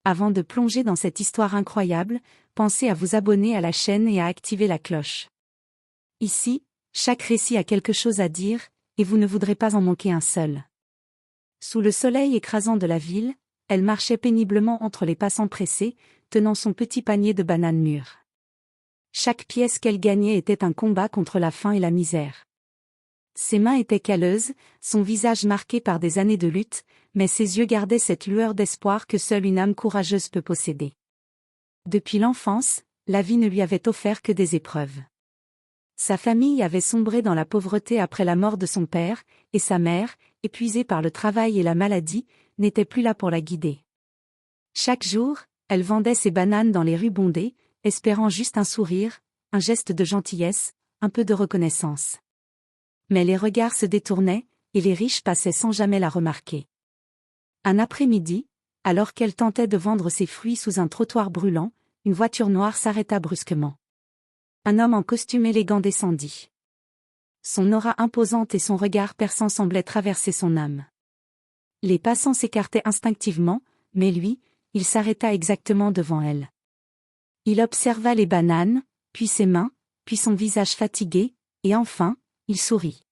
Avant de plonger dans cette histoire incroyable, pensez à vous abonner à la chaîne et à activer la cloche. Ici, chaque récit a quelque chose à dire, et vous ne voudrez pas en manquer un seul. Sous le soleil écrasant de la ville, elle marchait péniblement entre les passants pressés, tenant son petit panier de bananes mûres. Chaque pièce qu'elle gagnait était un combat contre la faim et la misère. Ses mains étaient calleuses, son visage marqué par des années de lutte, mais ses yeux gardaient cette lueur d'espoir que seule une âme courageuse peut posséder. Depuis l'enfance, la vie ne lui avait offert que des épreuves. Sa famille avait sombré dans la pauvreté après la mort de son père, et sa mère, épuisée par le travail et la maladie, n'était plus là pour la guider. Chaque jour, elle vendait ses bananes dans les rues bondées, espérant juste un sourire, un geste de gentillesse, un peu de reconnaissance. Mais les regards se détournaient, et les riches passaient sans jamais la remarquer. Un après-midi, alors qu'elle tentait de vendre ses fruits sous un trottoir brûlant, une voiture noire s'arrêta brusquement. Un homme en costume élégant descendit. Son aura imposante et son regard perçant semblaient traverser son âme. Les passants s'écartaient instinctivement, mais lui, il s'arrêta exactement devant elle. Il observa les bananes, puis ses mains, puis son visage fatigué, et enfin, il sourit.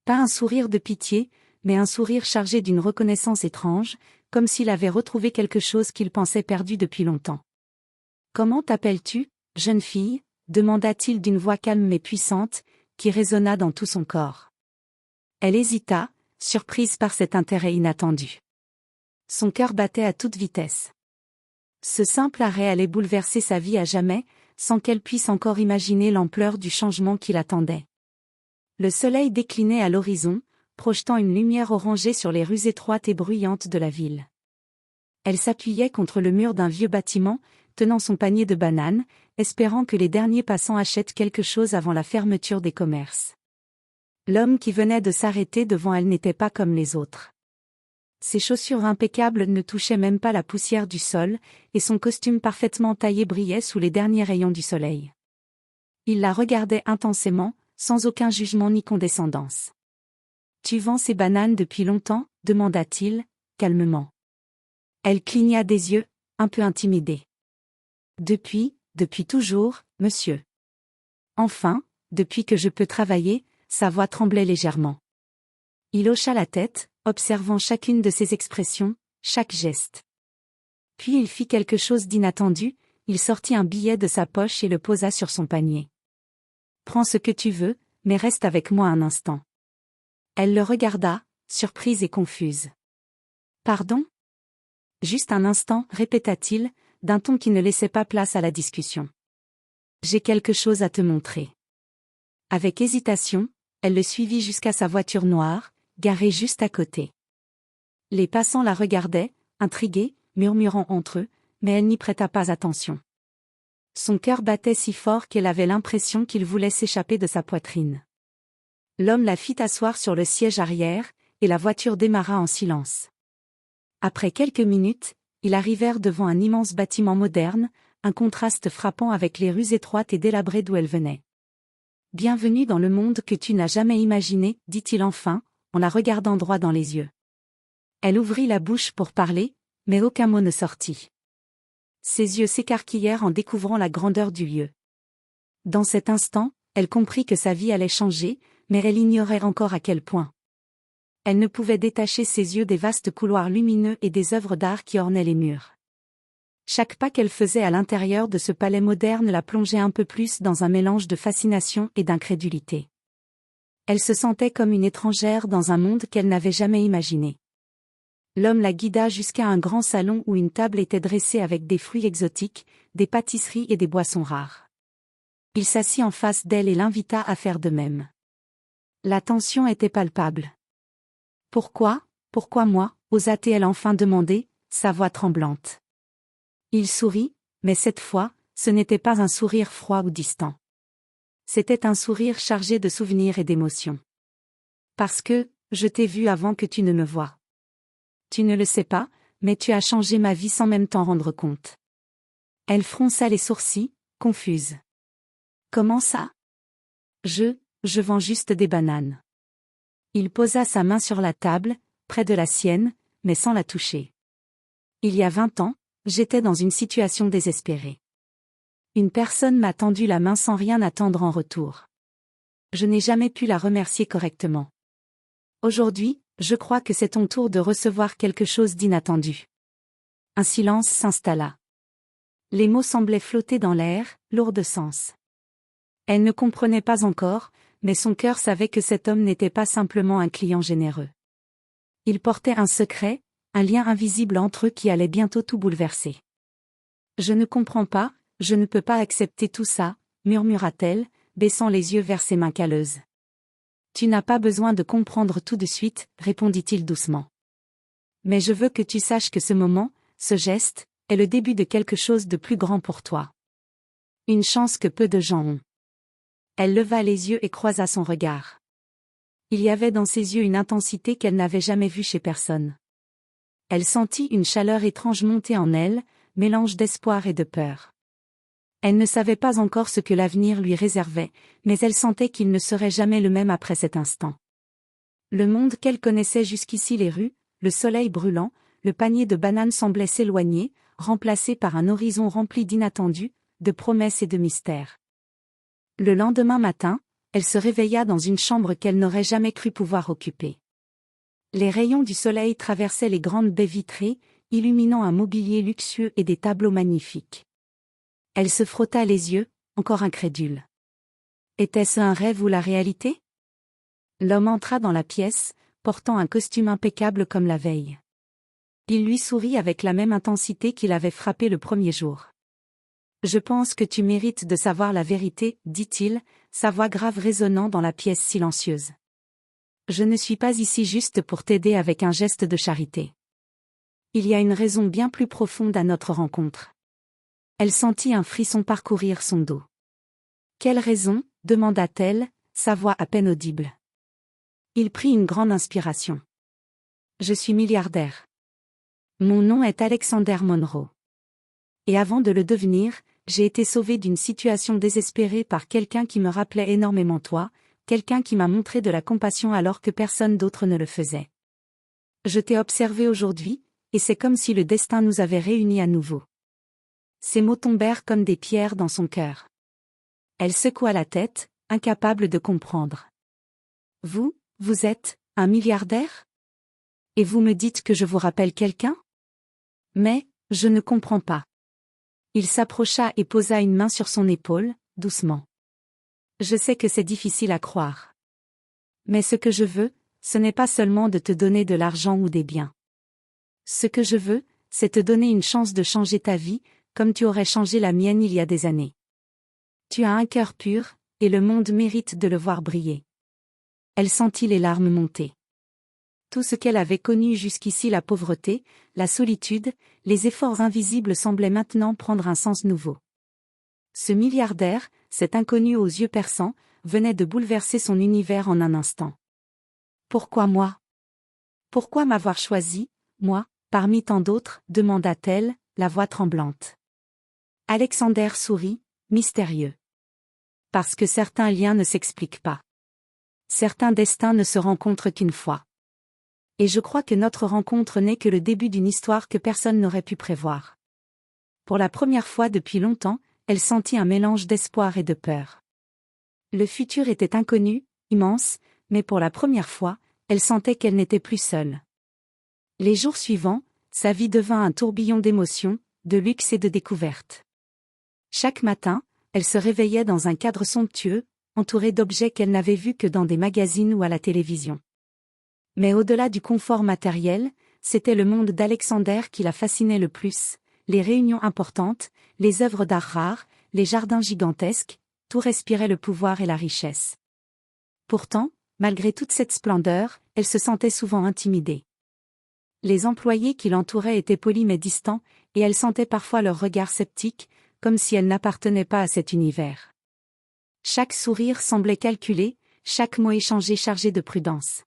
Pas un sourire de pitié, mais un sourire chargé d'une reconnaissance étrange, comme s'il avait retrouvé quelque chose qu'il pensait perdu depuis longtemps. « Comment t'appelles-tu, jeune fille ?» demanda-t-il d'une voix calme mais puissante, qui résonna dans tout son corps. Elle hésita, surprise par cet intérêt inattendu. Son cœur battait à toute vitesse. Ce simple arrêt allait bouleverser sa vie à jamais, sans qu'elle puisse encore imaginer l'ampleur du changement qui l'attendait. Le soleil déclinait à l'horizon, projetant une lumière orangée sur les rues étroites et bruyantes de la ville. Elle s'appuyait contre le mur d'un vieux bâtiment, tenant son panier de bananes, espérant que les derniers passants achètent quelque chose avant la fermeture des commerces. L'homme qui venait de s'arrêter devant elle n'était pas comme les autres. Ses chaussures impeccables ne touchaient même pas la poussière du sol, et son costume parfaitement taillé brillait sous les derniers rayons du soleil. Il la regardait intensément, sans aucun jugement ni condescendance. « Tu vends ces bananes depuis longtemps ?» demanda-t-il, calmement. Elle cligna des yeux, un peu intimidée. « Depuis toujours, monsieur. » « Enfin, depuis que je peux travailler ?» Sa voix tremblait légèrement. Il hocha la tête, observant chacune de ses expressions, chaque geste. Puis il fit quelque chose d'inattendu, il sortit un billet de sa poche et le posa sur son panier. « Prends ce que tu veux, mais reste avec moi un instant. » Elle le regarda, surprise et confuse. « Pardon ? » « Juste un instant, » répéta-t-il, d'un ton qui ne laissait pas place à la discussion. « J'ai quelque chose à te montrer. » Avec hésitation, elle le suivit jusqu'à sa voiture noire, garée juste à côté. Les passants la regardaient, intrigués, murmurant entre eux, mais elle n'y prêta pas attention. Son cœur battait si fort qu'elle avait l'impression qu'il voulait s'échapper de sa poitrine. L'homme la fit asseoir sur le siège arrière, et la voiture démarra en silence. Après quelques minutes, ils arrivèrent devant un immense bâtiment moderne, un contraste frappant avec les rues étroites et délabrées d'où elle venait. « Bienvenue dans le monde que tu n'as jamais imaginé, » dit-il enfin, en la regardant droit dans les yeux. Elle ouvrit la bouche pour parler, mais aucun mot ne sortit. Ses yeux s'écarquillèrent en découvrant la grandeur du lieu. Dans cet instant, elle comprit que sa vie allait changer, mais elle ignorait encore à quel point. Elle ne pouvait détacher ses yeux des vastes couloirs lumineux et des œuvres d'art qui ornaient les murs. Chaque pas qu'elle faisait à l'intérieur de ce palais moderne la plongeait un peu plus dans un mélange de fascination et d'incrédulité. Elle se sentait comme une étrangère dans un monde qu'elle n'avait jamais imaginé. L'homme la guida jusqu'à un grand salon où une table était dressée avec des fruits exotiques, des pâtisseries et des boissons rares. Il s'assit en face d'elle et l'invita à faire de même. La tension était palpable. « Pourquoi moi ?» osa-t-elle enfin demander, sa voix tremblante. Il sourit, mais cette fois, ce n'était pas un sourire froid ou distant. C'était un sourire chargé de souvenirs et d'émotions. « Parce que, je t'ai vu avant que tu ne me voies. Tu ne le sais pas, mais tu as changé ma vie sans même t'en rendre compte. » Elle fronça les sourcils, confuse. « Comment ça ? Je vends juste des bananes. » Il posa sa main sur la table, près de la sienne, mais sans la toucher. « Il y a 20 ans, j'étais dans une situation désespérée. Une personne m'a tendu la main sans rien attendre en retour. Je n'ai jamais pu la remercier correctement. Aujourd'hui, je crois que c'est ton tour de recevoir quelque chose d'inattendu. Un silence s'installa. Les mots semblaient flotter dans l'air, lourds de sens. Elle ne comprenait pas encore, mais son cœur savait que cet homme n'était pas simplement un client généreux. Il portait un secret, un lien invisible entre eux qui allait bientôt tout bouleverser. « Je ne comprends pas, je ne peux pas accepter tout ça, » murmura-t-elle, baissant les yeux vers ses mains calleuses. « Tu n'as pas besoin de comprendre tout de suite, » répondit-il doucement. « Mais je veux que tu saches que ce moment, ce geste, est le début de quelque chose de plus grand pour toi. Une chance que peu de gens ont. » Elle leva les yeux et croisa son regard. Il y avait dans ses yeux une intensité qu'elle n'avait jamais vue chez personne. Elle sentit une chaleur étrange monter en elle, mélange d'espoir et de peur. Elle ne savait pas encore ce que l'avenir lui réservait, mais elle sentait qu'il ne serait jamais le même après cet instant. Le monde qu'elle connaissait jusqu'ici, les rues, le soleil brûlant, le panier de bananes semblait s'éloigner, remplacé par un horizon rempli d'inattendus, de promesses et de mystères. Le lendemain matin, elle se réveilla dans une chambre qu'elle n'aurait jamais cru pouvoir occuper. Les rayons du soleil traversaient les grandes baies vitrées, illuminant un mobilier luxueux et des tableaux magnifiques. Elle se frotta les yeux, encore incrédule. Était-ce un rêve ou la réalité? L'homme entra dans la pièce, portant un costume impeccable comme la veille. Il lui sourit avec la même intensité qu'il avait frappé le premier jour. « Je pense que tu mérites de savoir la vérité, » dit-il, sa voix grave résonnant dans la pièce silencieuse. « Je ne suis pas ici juste pour t'aider avec un geste de charité. Il y a une raison bien plus profonde à notre rencontre. » Elle sentit un frisson parcourir son dos. « Quelle raison ?» demanda-t-elle, sa voix à peine audible. Il prit une grande inspiration. « Je suis milliardaire. Mon nom est Alexander Monroe. Et avant de le devenir, j'ai été sauvé d'une situation désespérée par quelqu'un qui me rappelait énormément toi, quelqu'un qui m'a montré de la compassion alors que personne d'autre ne le faisait. Je t'ai observé aujourd'hui, et c'est comme si le destin nous avait réunis à nouveau. » Ces mots tombèrent comme des pierres dans son cœur. Elle secoua la tête, incapable de comprendre. « Vous êtes un milliardaire? Et vous me dites que je vous rappelle quelqu'un? Mais, je ne comprends pas. » Il s'approcha et posa une main sur son épaule, doucement. « Je sais que c'est difficile à croire. Mais ce que je veux, ce n'est pas seulement de te donner de l'argent ou des biens. Ce que je veux, c'est te donner une chance de changer ta vie, comme tu aurais changé la mienne il y a des années. Tu as un cœur pur, et le monde mérite de le voir briller. » Elle sentit les larmes monter. Tout ce qu'elle avait connu jusqu'ici, la pauvreté, la solitude, les efforts invisibles semblaient maintenant prendre un sens nouveau. Ce milliardaire, cet inconnu aux yeux perçants, venait de bouleverser son univers en un instant. « Pourquoi moi? Pourquoi m'avoir choisi, moi, parmi tant d'autres ?» demanda-t-elle, la voix tremblante. Alexander sourit, mystérieux. « Parce que certains liens ne s'expliquent pas. Certains destins ne se rencontrent qu'une fois. Et je crois que notre rencontre n'est que le début d'une histoire que personne n'aurait pu prévoir. » Pour la première fois depuis longtemps, elle sentit un mélange d'espoir et de peur. Le futur était inconnu, immense, mais pour la première fois, elle sentait qu'elle n'était plus seule. Les jours suivants, sa vie devint un tourbillon d'émotions, de luxe et de découvertes. Chaque matin, elle se réveillait dans un cadre somptueux, entourée d'objets qu'elle n'avait vus que dans des magazines ou à la télévision. Mais au-delà du confort matériel, c'était le monde d'Alexander qui la fascinait le plus, les réunions importantes, les œuvres d'art rares, les jardins gigantesques, tout respirait le pouvoir et la richesse. Pourtant, malgré toute cette splendeur, elle se sentait souvent intimidée. Les employés qui l'entouraient étaient polis mais distants, et elle sentait parfois leur regard sceptique, comme si elle n'appartenait pas à cet univers. Chaque sourire semblait calculé, chaque mot échangé chargé de prudence.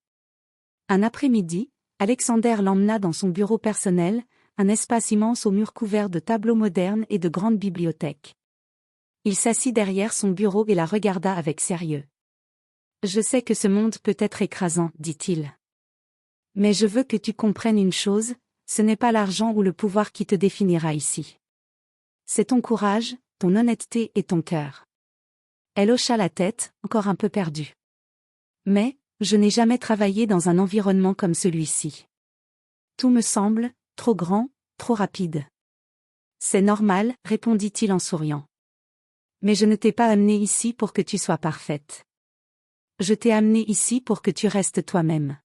Un après-midi, Alexander l'emmena dans son bureau personnel, un espace immense aux murs couverts de tableaux modernes et de grandes bibliothèques. Il s'assit derrière son bureau et la regarda avec sérieux. « Je sais que ce monde peut être écrasant, dit-il. Mais je veux que tu comprennes une chose, Ce n'est pas l'argent ou le pouvoir qui te définira ici. C'est ton courage, ton honnêteté et ton cœur. Elle hocha la tête, encore un peu perdue. Mais, je n'ai jamais travaillé dans un environnement comme celui-ci. Tout me semble, trop grand, trop rapide. C'est normal, répondit-il en souriant. Mais je ne t'ai pas amené ici pour que tu sois parfaite. Je t'ai amené ici pour que tu restes toi-même.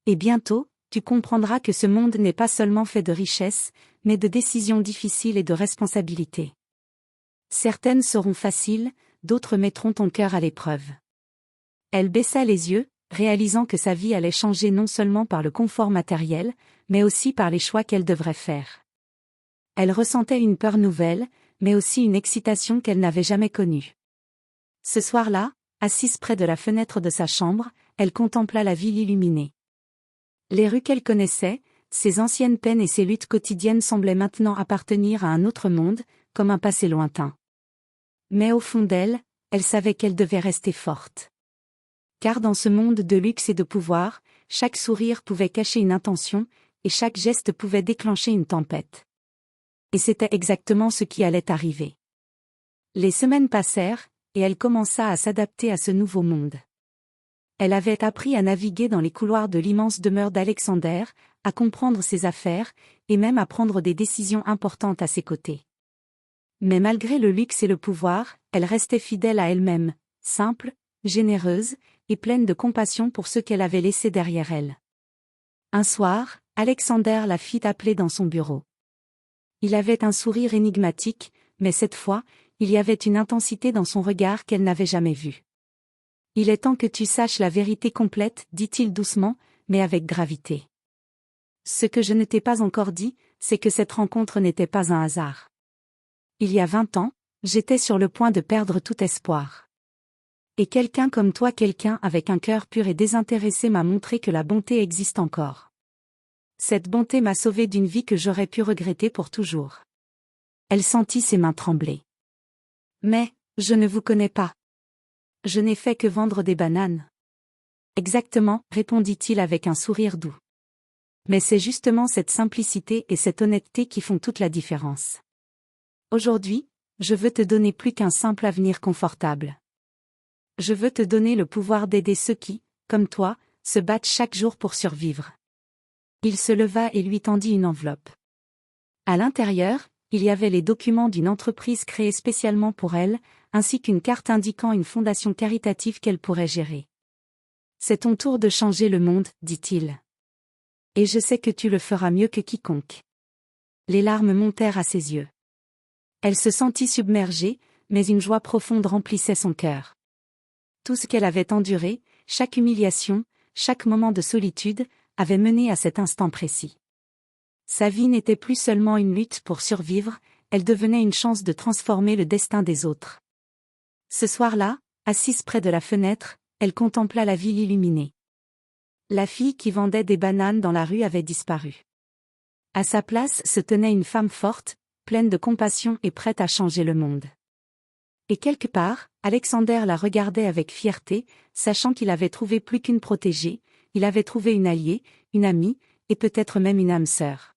Et bientôt, tu comprendras que ce monde n'est pas seulement fait de richesses, mais de décisions difficiles et de responsabilités. Certaines seront faciles, d'autres mettront ton cœur à l'épreuve. Elle baissa les yeux, réalisant que sa vie allait changer non seulement par le confort matériel, mais aussi par les choix qu'elle devrait faire. Elle ressentait une peur nouvelle, mais aussi une excitation qu'elle n'avait jamais connue. Ce soir-là, assise près de la fenêtre de sa chambre, elle contempla la ville illuminée. Les rues qu'elle connaissait, ses anciennes peines et ses luttes quotidiennes semblaient maintenant appartenir à un autre monde, comme un passé lointain. Mais au fond d'elle, elle savait qu'elle devait rester forte. Car dans ce monde de luxe et de pouvoir, chaque sourire pouvait cacher une intention, et chaque geste pouvait déclencher une tempête. Et c'était exactement ce qui allait arriver. Les semaines passèrent, et elle commença à s'adapter à ce nouveau monde. Elle avait appris à naviguer dans les couloirs de l'immense demeure d'Alexander, à comprendre ses affaires, et même à prendre des décisions importantes à ses côtés. Mais malgré le luxe et le pouvoir, elle restait fidèle à elle-même, simple, généreuse, et pleine de compassion pour ceux qu'elle avait laissés derrière elle. Un soir, Alexander la fit appeler dans son bureau. Il avait un sourire énigmatique, mais cette fois, il y avait une intensité dans son regard qu'elle n'avait jamais vue. « Il est temps que tu saches la vérité complète, dit-il doucement, mais avec gravité. Ce que je ne t'ai pas encore dit, c'est que cette rencontre n'était pas un hasard. Il y a 20 ans, j'étais sur le point de perdre tout espoir. Et quelqu'un comme toi, quelqu'un avec un cœur pur et désintéressé m'a montré que la bonté existe encore. Cette bonté m'a sauvée d'une vie que j'aurais pu regretter pour toujours. » Elle sentit ses mains trembler. « Mais, je ne vous connais pas. Je n'ai fait que vendre des bananes. »« Exactement, répondit-il avec un sourire doux. Mais c'est justement cette simplicité et cette honnêteté qui font toute la différence. Aujourd'hui, je veux te donner plus qu'un simple avenir confortable. Je veux te donner le pouvoir d'aider ceux qui, comme toi, se battent chaque jour pour survivre. » Il se leva et lui tendit une enveloppe. À l'intérieur, il y avait les documents d'une entreprise créée spécialement pour elle, ainsi qu'une carte indiquant une fondation caritative qu'elle pourrait gérer. « C'est ton tour de changer le monde, dit-il. Et je sais que tu le feras mieux que quiconque. » Les larmes montèrent à ses yeux. Elle se sentit submergée, mais une joie profonde remplissait son cœur. Tout ce qu'elle avait enduré, chaque humiliation, chaque moment de solitude, avait mené à cet instant précis. Sa vie n'était plus seulement une lutte pour survivre, elle devenait une chance de transformer le destin des autres. Ce soir-là, assise près de la fenêtre, elle contempla la ville illuminée. La fille qui vendait des bananes dans la rue avait disparu. À sa place se tenait une femme forte, pleine de compassion et prête à changer le monde. Et quelque part, Alexander la regardait avec fierté, sachant qu'il avait trouvé plus qu'une protégée, il avait trouvé une alliée, une amie, et peut-être même une âme sœur.